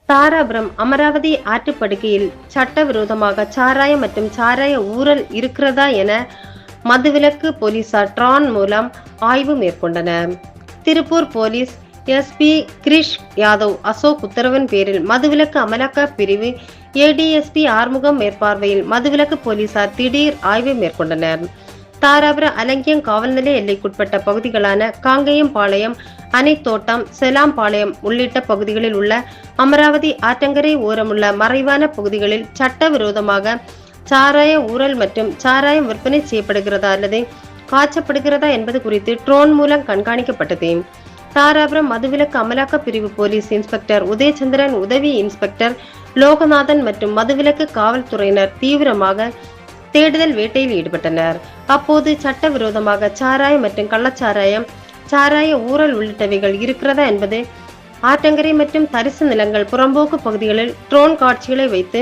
தாராபுரம் அமராவதி ஆற்றுப்படுகையில் சட்டவிரோதமாக சாராயம் மற்றும் சாராய ஊழல் இருக்கிறதா என மதுவிலக்கு போலீசார் ட்ரோன் மூலம் ஆய்வு மேற்கொண்டனர். திருப்பூர் போலீஸ் எஸ்பி கிரிஷ் யாதவ் அசோக் உத்தரவின் பேரில் மதுவிலக்கு அமலாக்க பிரிவு ஏடிஎஸ்பி ஆறுமுகம் மேற்பார்வையில் மதுவிலக்கு போலீசார் திடீர் ஆய்வு மேற்கொண்டனர். தாராபுரம் அலங்கியம் காவல்நிலைய எல்லைக்குட்பட்ட பகுதிகளான காங்கேயம்பாளையம், அணைத்தோட்டம், செலாம்பாளையம் உள்ளிட்ட பகுதிகளில் உள்ள அமராவதி ஆற்றங்கரை ஓரமுள்ள மறைவான பகுதிகளில் சட்டவிரோதமாக சாராய ஊழல் மற்றும் சாராயம் விற்பனை செய்யப்படுகிறதா அல்லது காய்ச்சப்படுகிறதா என்பது குறித்து ட்ரோன் மூலம் கண்காணிக்கப்பட்டது. தாராபுரம் மதுவிலக்கு அமலாக்க பிரிவு போலீஸ் இன்ஸ்பெக்டர் உதயச்சந்திரன், உதவி இன்ஸ்பெக்டர் லோகநாதன் மற்றும் மதுவிலக்கு காவல்துறையினர் தீவிரமாக தேடுதல் வேட்டையில் ஈடுபட்டனர். அப்போது சட்டவிரோதமாக சாராயம் மற்றும் கள்ளச்சாராயம், சாராய ஊழல் உள்ளிட்டவைகள் இருக்கிறதா என்பது ஆற்றங்கரை மற்றும் தரிசு நிலங்கள், புறம்போக்கு பகுதிகளில் ட்ரோன் காட்சிகளை வைத்து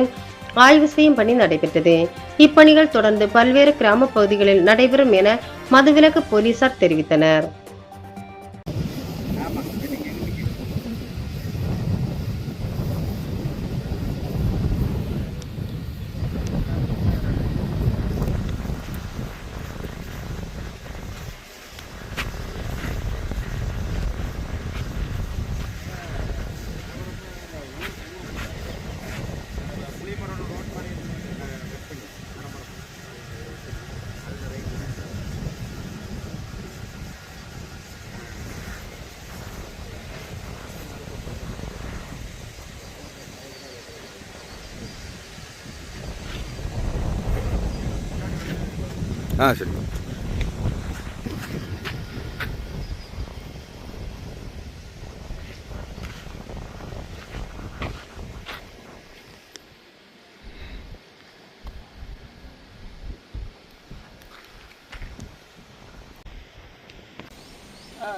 ஆய்வு செய்யும் பணி நடைபெற்றது. இப்பணிகள் தொடர்ந்து பல்வேறு கிராம பகுதிகளில் நடைபெறும் என மதுவிலக்கு போலீசார் தெரிவித்தனர். சரி.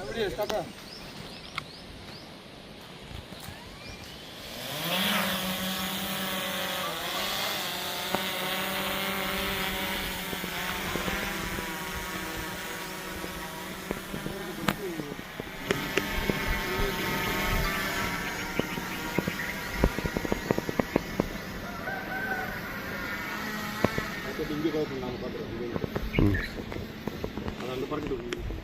வீடியோ ஸ்டாப்பா. இங்கே கவர் பண்ணாங்க பார்க்குறோம். அது அந்த பறக்கிட்டு